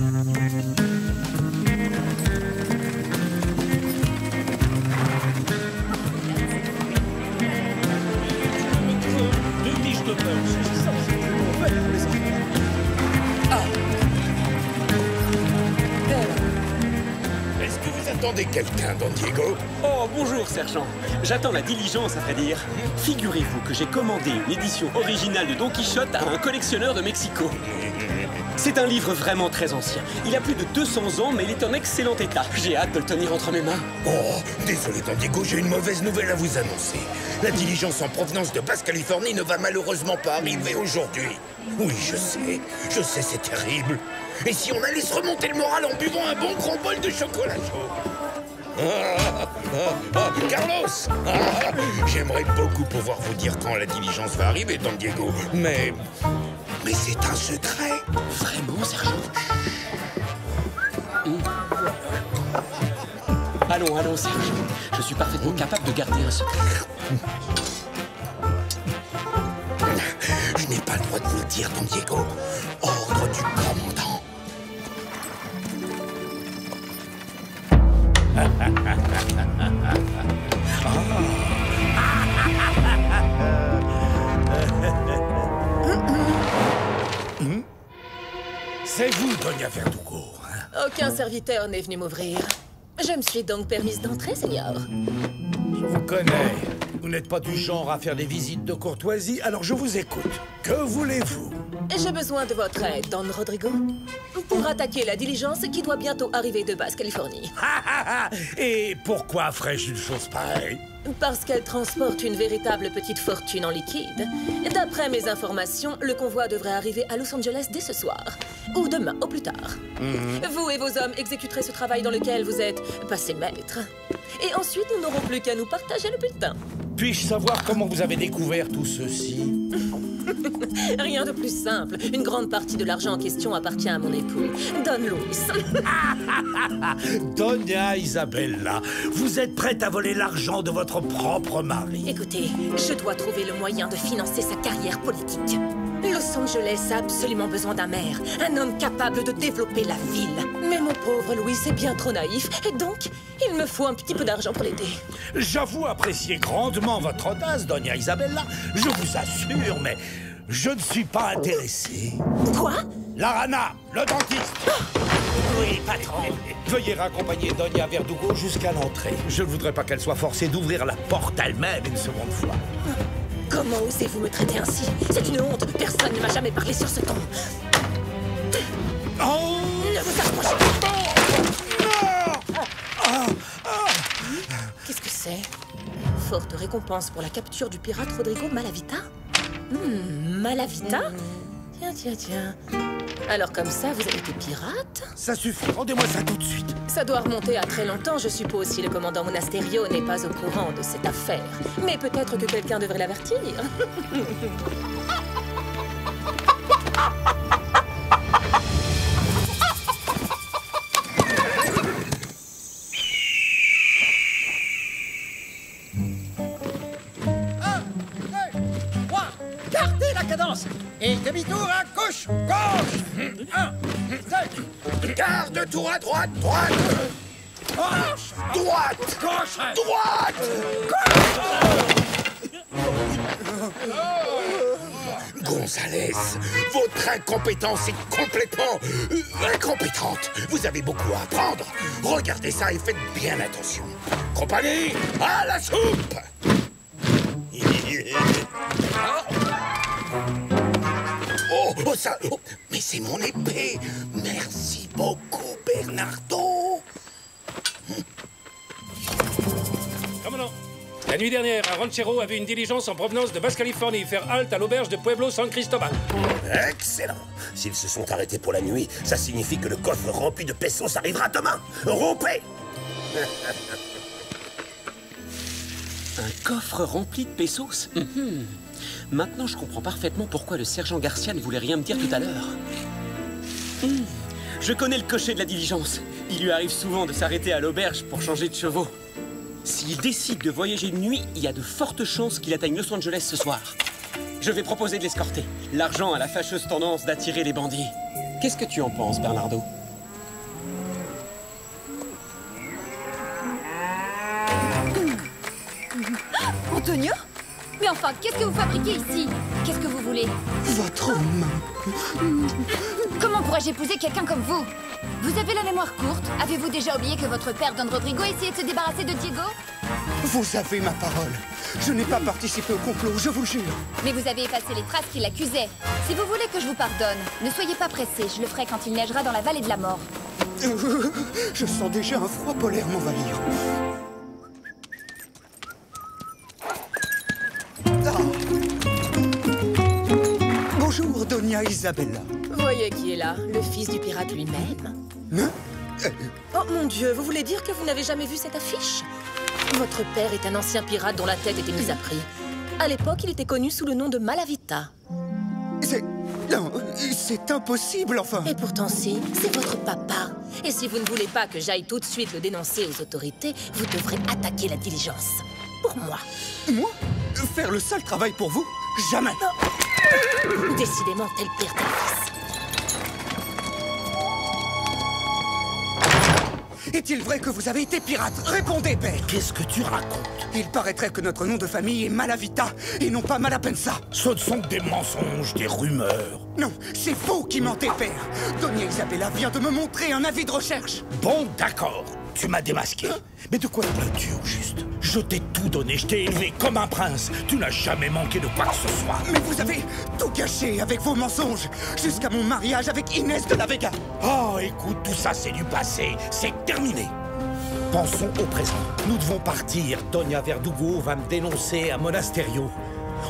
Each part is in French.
Est-ce que vous attendez quelqu'un, Don Diego? Oh, bonjour, sergent. J'attends la diligence, à vrai dire. Figurez-vous que j'ai commandé une édition originale de Don Quichotte à un collectionneur de Mexico. C'est un livre vraiment très ancien. Il a plus de 200 ans, mais il est en excellent état. J'ai hâte de le tenir entre mes mains. Oh, désolé, Don Diego, j'ai une mauvaise nouvelle à vous annoncer. La diligence en provenance de Basse-Californie ne va malheureusement pas arriver aujourd'hui. Oui, je sais, c'est terrible. Et si on allait se remonter le moral en buvant un bon gros bol de chocolat chaud? Carlos! J'aimerais beaucoup pouvoir vous dire quand la diligence va arriver, Don Diego, mais c'est un secret. Vraiment, sergent? Allons, sergent. Je suis parfaitement capable de garder un secret. Je n'ai pas le droit de vous le dire, Don Diego. Ordre du commandant. C'est vous, Doña Verdugo. Aucun serviteur n'est venu m'ouvrir. Je me suis donc permise d'entrer, Seigneur. Je vous connais. Vous n'êtes pas du genre à faire des visites de courtoisie, alors je vous écoute. Que voulez-vous? J'ai besoin de votre aide, Don Rodrigo, pour attaquer la diligence qui doit bientôt arriver de Basse-Californie. Et pourquoi ferais-je une chose pareille? Parce qu'elle transporte une véritable petite fortune en liquide. D'après mes informations, le convoi devrait arriver à Los Angeles dès ce soir. Ou demain, au plus tard. Vous et vos hommes exécuterez ce travail dans lequel vous êtes passé maître. Et ensuite, nous n'aurons plus qu'à nous partager le bulletin. Puis-je savoir comment vous avez découvert tout ceci? Rien de plus simple. Une grande partie de l'argent en question appartient à mon époux, Don Luis. Doña Isabella, vous êtes prête à voler l'argent de votre propre mari? Écoutez, je dois trouver le moyen de financer sa carrière politique. Los Angeles a absolument besoin d'un maire, un homme capable de développer la ville. Mais mon pauvre Louis est bien trop naïf, et donc, il me faut un petit peu d'argent pour l'aider. J'avoue apprécier grandement votre audace, Doña Isabella. Je vous assure, mais je ne suis pas intéressé. Quoi? La Rana, le dentiste. Oui, patron. Veuillez raccompagner Doña Verdugo jusqu'à l'entrée. Je ne voudrais pas qu'elle soit forcée d'ouvrir la porte elle-même une seconde fois. Comment osez-vous me traiter ainsi? C'est une honte. Personne ne m'a jamais parlé sur ce ton. Oh! Ne vous approchez pas. Qu'est-ce que c'est? Forte récompense pour la capture du pirate Rodrigo Malavita? Malavita? Tiens. Alors comme ça, vous avez été pirate? Ça suffit, rendez-moi ça tout de suite. Ça doit remonter à très longtemps, je suppose, si le commandant Monasterio n'est pas au courant de cette affaire. Mais peut-être que quelqu'un devrait l'avertir. Gardez la cadence et demi-tour à gauche, gauche. 1, 2, Quart de tour à droite, droite. gauche, Droite, gauche, droite. Gonzalez, votre incompétence est complètement incompétente. Vous avez beaucoup à apprendre. Regardez ça et faites bien attention. Compagnie, à la soupe. Oh, ça... oh, mais c'est mon épée. Merci beaucoup, Bernardo. Commandant, la nuit dernière, un ranchero a vu une diligence en provenance de Basse-Californie faire halte à l'auberge de Pueblo San Cristobal. Excellent. S'ils se sont arrêtés pour la nuit, ça signifie que le coffre rempli de pesos arrivera demain. Rompez. Un coffre rempli de pesos? Maintenant, je comprends parfaitement pourquoi le sergent Garcia ne voulait rien me dire tout à l'heure. Je connais le cocher de la diligence. Il lui arrive souvent de s'arrêter à l'auberge pour changer de chevaux. S'il décide de voyager de nuit, il y a de fortes chances qu'il atteigne Los Angeles ce soir. Je vais proposer de l'escorter. L'argent a la fâcheuse tendance d'attirer les bandits. Qu'est-ce que tu en penses, Bernardo? Antonio? Mais enfin, qu'est-ce que vous fabriquez ici? Qu'est-ce que vous voulez? Votre main. Comment pourrais-je épouser quelqu'un comme vous? Vous avez la mémoire courte. Avez-vous déjà oublié que votre père, Don Rodrigo, essayait de se débarrasser de Diego? Vous avez ma parole. Je n'ai pas participé au complot, je vous jure. Mais vous avez effacé les traces qui l'accusaient. Si vous voulez que je vous pardonne, ne soyez pas pressé. Je le ferai quand il neigera dans la vallée de la mort. Je sens déjà un froid polaire m'envahir. Bonjour, Doña Isabella. Voyez qui est là, le fils du pirate lui-même. Hein? Oh mon Dieu, vous voulez dire que vous n'avez jamais vu cette affiche? Votre père est un ancien pirate dont la tête était mise à prix. À l'époque, il était connu sous le nom de Malavita. Non, c'est impossible, enfin. Et pourtant si, c'est votre papa. Et si vous ne voulez pas que j'aille tout de suite le dénoncer aux autorités, vous devrez attaquer la diligence. Pour moi. Moi? Faire le sale travail pour vous? Jamais. Non. Décidément, tel père, tel fils. Est-il vrai que vous avez été pirate? Répondez, père. Qu'est-ce que tu racontes? Il paraîtrait que notre nom de famille est Malavita et non pas Malapensa. Ce ne sont que des mensonges, des rumeurs. Non, c'est vous qui mentez, père. Doña Isabella vient de me montrer un avis de recherche. Bon, d'accord. Tu m'as démasqué. Mais de quoi te plains-tu, au juste? Je t'ai tout donné, je t'ai élevé comme un prince. Tu n'as jamais manqué de quoi que ce soit. Mais vous avez tout gâché avec vos mensonges, jusqu'à mon mariage avec Inès de la Vega. Oh, écoute, tout ça, c'est du passé. C'est terminé. Pensons au présent. Nous devons partir. Doña Verdugo va me dénoncer à Monasterio.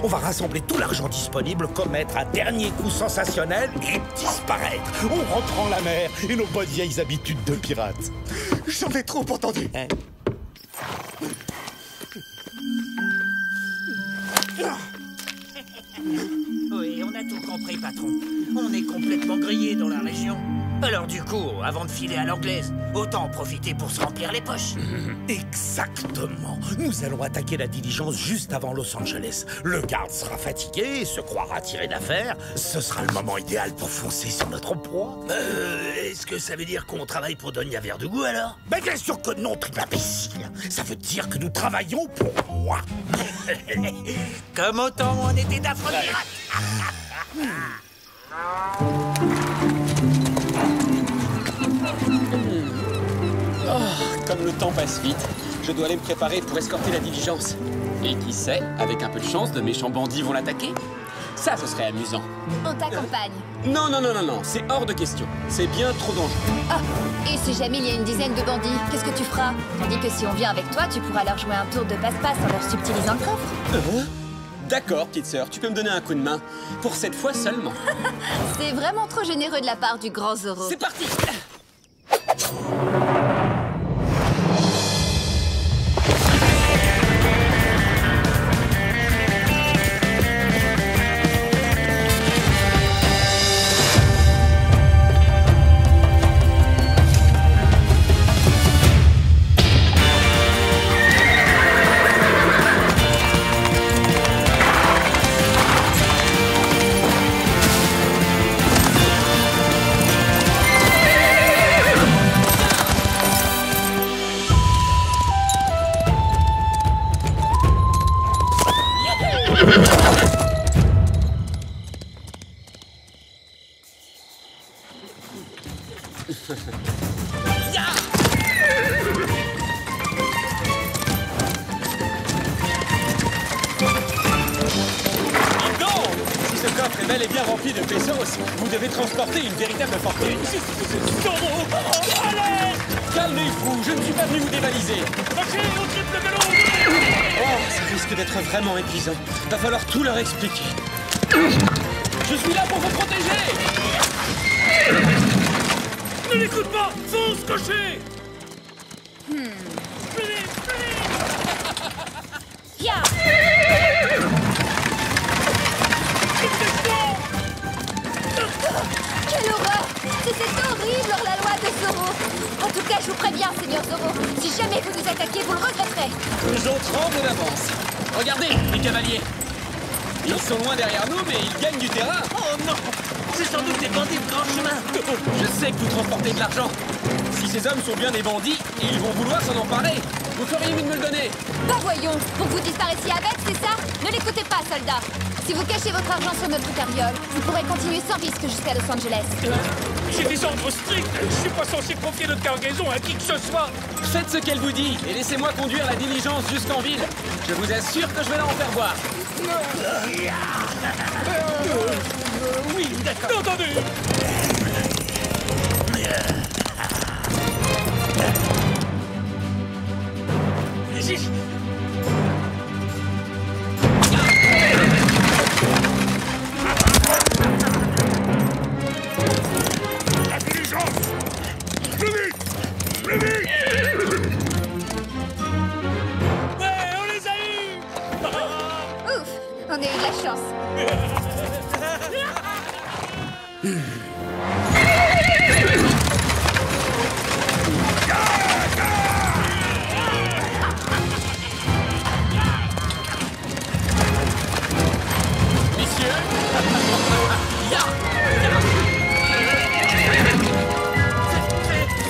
On va rassembler tout l'argent disponible, commettre un dernier coup sensationnel et disparaître. On reprend la mer et nos bonnes vieilles habitudes de pirates. J'en ai trop entendu. Hein? Oui, on a tout compris, patron. On est complètement grillés dans la région. Alors du coup, avant de filer à l'anglaise, autant en profiter pour se remplir les poches. Exactement. Nous allons attaquer la diligence juste avant Los Angeles. Le garde sera fatigué et se croira tiré d'affaire. Ce sera le moment idéal pour foncer sur notre proie. Est-ce que ça veut dire qu'on travaille pour Doña Verdugo alors? Mais bien sûr que non, triple imbécile. Ça veut dire que nous travaillons pour moi. Comme autant on était d'affreux pirates. Comme le temps passe vite, je dois aller me préparer pour escorter la diligence. Et qui sait, avec un peu de chance, de méchants bandits vont l'attaquer. Ça, ce serait amusant. On t'accompagne. Non, c'est hors de question. C'est bien trop dangereux. Ah, et si jamais il y a une dizaine de bandits, qu'est-ce que tu feras? Tandis que si on vient avec toi, tu pourras leur jouer un tour de passe-passe en leur subtilisant le coffre. D'accord, petite sœur, tu peux me donner un coup de main. Pour cette fois seulement. C'est vraiment trop généreux de la part du grand Zorro. C'est parti! Bel et bien rempli de pesos. Vous devez transporter une véritable fortune. Calmez-vous, je ne suis pas venu vous dévaliser. Oh, ça risque d'être vraiment épuisant. Va falloir tout leur expliquer. Je suis là pour vous protéger. Ne l'écoute pas. Fonce, cocher. Ya! Quelle horreur! C'était horrible hors la loi de Zorro! En tout cas, je vous préviens, Seigneur Zorro, si jamais vous nous attaquez, vous le regretterez! J'en tremble d'avance. Regardez, les cavaliers. Ils sont loin derrière nous, mais ils gagnent du terrain. Oh non! C'est sans doute des bandits de grand chemin. Je sais que vous transportez de l'argent. Si ces hommes sont bien des bandits, ils vont vouloir s'en emparer. Vous feriez mieux de me le donner. Bah voyons, pour que vous disparaissiez avec, c'est ça? Ne l'écoutez pas, soldat. Si vous cachez votre argent sur notre carriole, vous pourrez continuer sans risque jusqu'à Los Angeles. J'ai des ordres stricts. Je suis pas censé confier notre cargaison à qui que ce soit. Faites ce qu'elle vous dit et laissez-moi conduire la diligence jusqu'en ville. Je vous assure que je vais la en faire voir. Oui, d'accord. Entendu. La diligence! Plus vite! Plus vite! Ouais, on les a eus. Ouf, on a eu de la chance.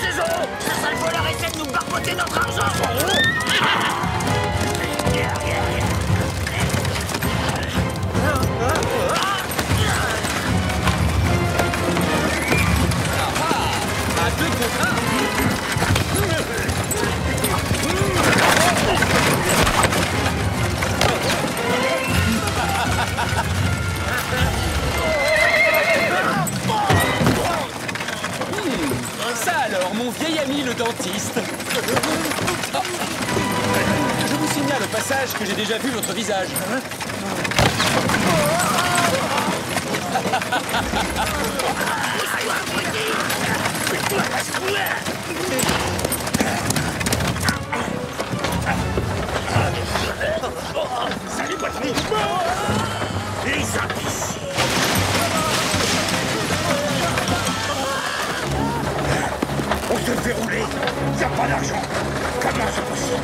C'est Zorro! Ce sale voleur essaie de nous barboter notre argent! À deux contre un. Ça alors, mon vieil ami le dentiste. Oh. Je vous signale au passage que j'ai déjà vu votre visage. Salut, patron! Les imbéciles! On se fait rouler! Y'a pas d'argent! Comment c'est possible?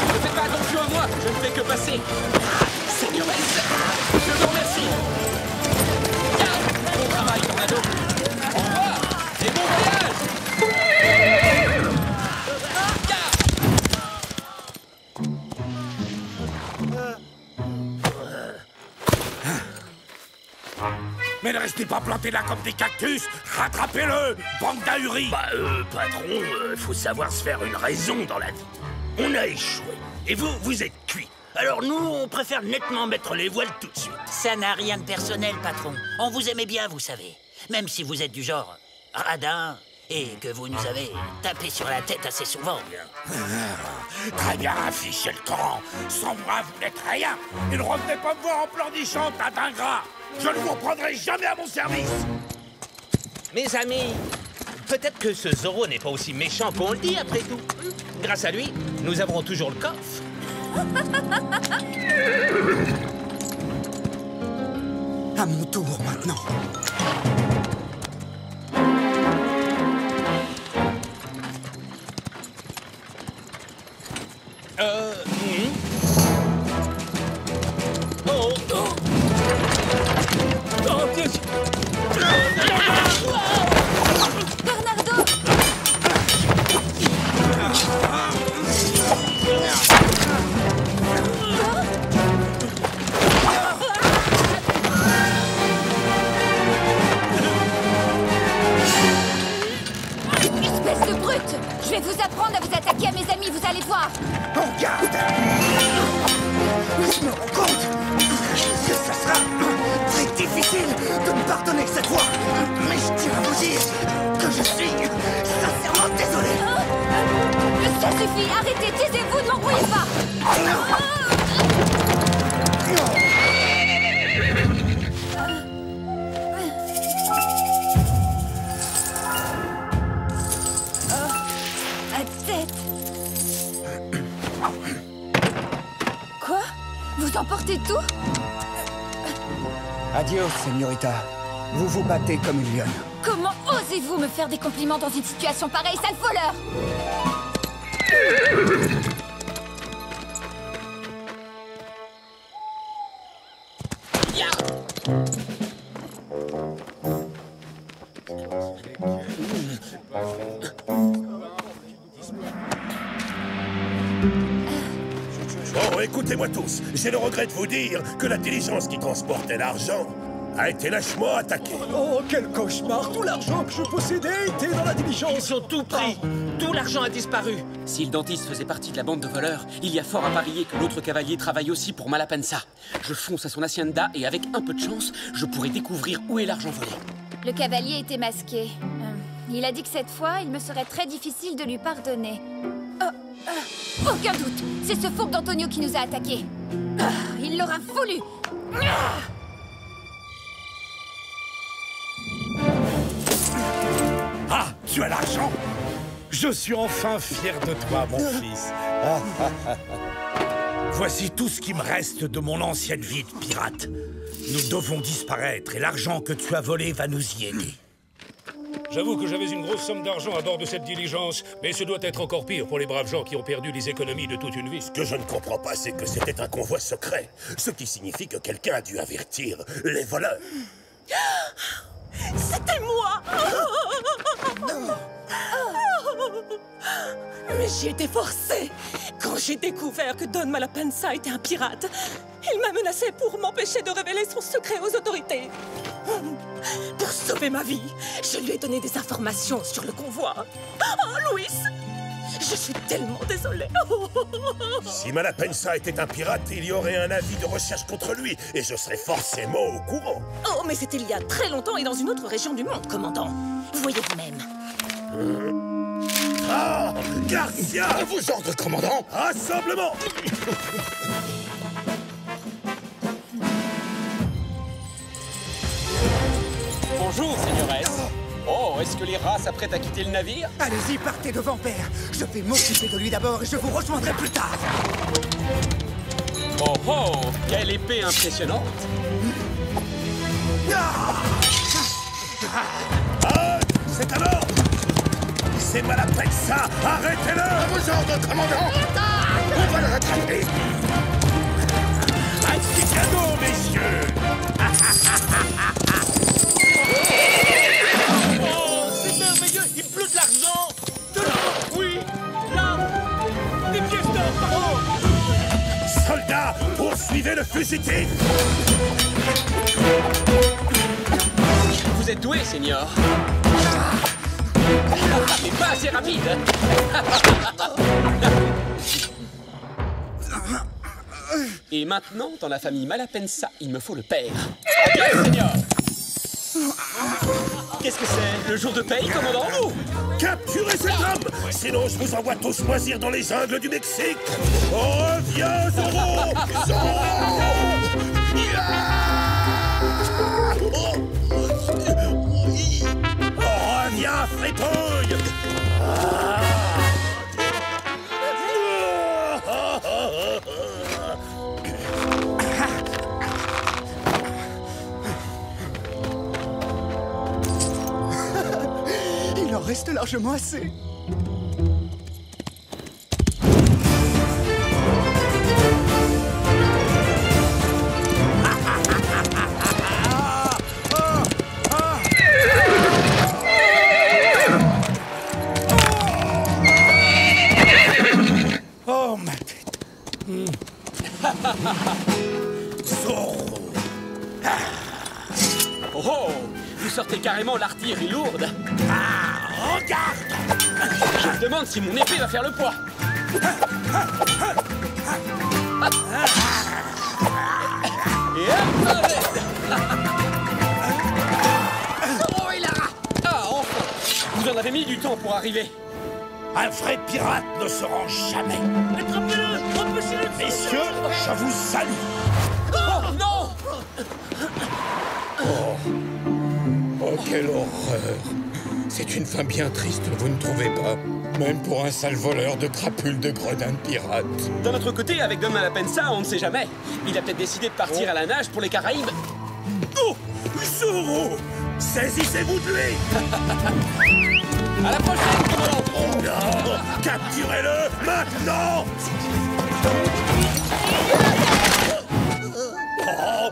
Ne faites pas attention à moi, je ne fais que passer. Seigneuresse, je vous remercie. Bon travail, Tornado. Au revoir et bon voyage. Mais ne restez pas plantés là comme des cactus! Rattrapez-le! Bande d'ahuris! Patron, faut savoir se faire une raison dans la vie. On a échoué. Et vous, vous êtes cuits. Alors nous, on préfère nettement mettre les voiles tout de suite. Ça n'a rien de personnel, patron. On vous aimait bien, vous savez. Même si vous êtes du genre radin et que vous nous avez tapé sur la tête assez souvent. Très bien, affichez le camp. Sans moi, vous n'êtes rien. Et ne revenez pas me voir en pleurnichant, tas d'ingrat. Je ne vous reprendrai jamais à mon service. Mes amis, peut-être que ce Zorro n'est pas aussi méchant qu'on le dit après tout. Grâce à lui, nous avons toujours le coffre. À mon tour maintenant. Oh, oh. Oh, Dieu. Bernardo! Espèce de brute! Je vais vous apprendre à vous attaquer à mes amis, vous allez voir! En garde! Je me rends compte que ce sera très difficile de me pardonner cette fois. Mais je tiens à vous dire que je suis sincèrement désolé. Ça suffit, arrêtez, taisez-vous, ne m'embrouillez pas! La tête! Quoi? Vous emportez tout? Adios, señorita. Vous vous battez comme une lionne. Comment osez-vous me faire des compliments dans une situation pareille, sale voleur? Bon, écoutez-moi tous. J'ai le regret de vous dire que la diligence qui transportait l'argent a été lâchement attaquée. Oh, quel cauchemar! Tout l'argent que je possédais était dans la diligence. Ils ont tout pris. Tout l'argent a disparu. Si le dentiste faisait partie de la bande de voleurs, il y a fort à parier que l'autre cavalier travaille aussi pour Malapensa. Je fonce à son hacienda et avec un peu de chance, je pourrai découvrir où est l'argent volé. Le cavalier était masqué. Il a dit que cette fois, il me serait très difficile de lui pardonner. Aucun doute, c'est ce fourbe d'Antonio qui nous a attaqués. Il l'aura voulu. Ah, tu as l'argent? Je suis enfin fier de toi, mon fils. Voici tout ce qui me reste de mon ancienne vie de pirate. Nous devons disparaître et l'argent que tu as volé va nous y aider. J'avoue que j'avais une grosse somme d'argent à bord de cette diligence, mais ce doit être encore pire pour les braves gens qui ont perdu les économies de toute une vie. Ce que je ne comprends pas, c'est que c'était un convoi secret. Ce qui signifie que quelqu'un a dû avertir les voleurs. C'était moi! Mais j'y étais forcée. Quand j'ai découvert que Don Malapensa était un pirate, il m'a menacé pour m'empêcher de révéler son secret aux autorités. Pour sauver ma vie, je lui ai donné des informations sur le convoi. Oh, Louis! Je suis tellement désolée. Si Malapensa était un pirate, il y aurait un avis de recherche contre lui, et je serais forcément au courant. Oh, mais c'était il y a très longtemps et dans une autre région du monde, commandant. Vous voyez vous-même. Ah, Garcia! À vos ordres, commandant! Rassemblement! Bonjour, seigneuresse. Oh, est-ce que les rats s'apprêtent à quitter le navire? Allez-y, partez devant père. Je vais m'occuper de lui d'abord et je vous rejoindrai plus tard. Oh oh, quelle épée impressionnante! Ah, c'est à mort! C'est Malapensa! Arrêtez-le! À vos ordres, commandant! On va le rattraper! Un petit cadeau, messieurs! Oh, c'est merveilleux. Il pleut de l'argent. De l'argent, oui. Là. Des pièces d'or, pardon. Soldats, poursuivez le fugitif! Vous êtes doué, seigneur. Mais pas assez rapide. Et maintenant, dans la famille Malapensa, il me faut le père. Bien, seigneur. Qu'est-ce que c'est? Le jour de paye, commandant? Capturez cet homme! Sinon, je vous envoie tous moisir dans les jungles du Mexique! Reviens, Zorro! Zorro! Reviens, fripouille! Il en reste largement assez. Oh, ma tête. Zorro! Oh oh, vous sortez carrément l'artillerie lourde. Ah, regarde! Je me demande si mon épée va faire le poids. Et hop, arrête. Oh, il a... Ah, enfin. Vous en avez mis du temps pour arriver. Un vrai pirate ne se rend jamais! Attrapez-le. Empêchez-le. Messieurs, je vous salue! Oh, non. Oh, quelle horreur! C'est une fin bien triste, vous ne trouvez pas? Même pour un sale voleur de crapules de gredin de pirate. D'un autre côté, avec Don Malapensa, on ne sait jamais. Il a peut-être décidé de partir à la nage pour les Caraïbes. Oh! Zorro! Saisissez-vous de lui! À la prochaine, commandant. Oh non! Capturez-le maintenant! Oh.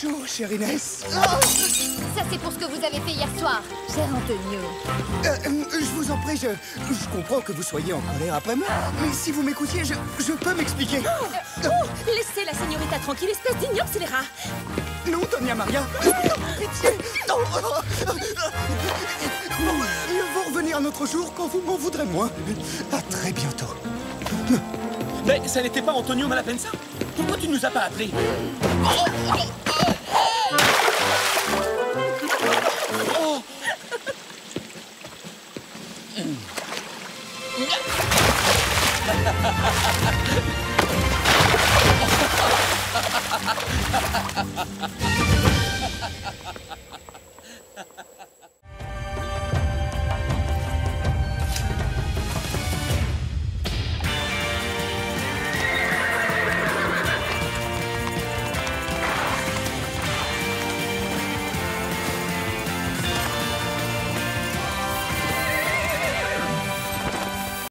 Bonjour, chère Inès. Ça, c'est pour ce que vous avez fait hier soir, cher Antonio. Je vous en prie, je comprends que vous soyez en colère après moi, mais si vous m'écoutiez, je peux m'expliquer. Laissez la señorita tranquille, espèce d'ignoble scélérat. Non, Doña Maria. Pitié. Non. Nous allons revenir un autre jour quand vous m'en voudrez moins. À très bientôt. Mais ça n'était pas Antonio Malapensa? Pourquoi tu ne nous as pas appelés?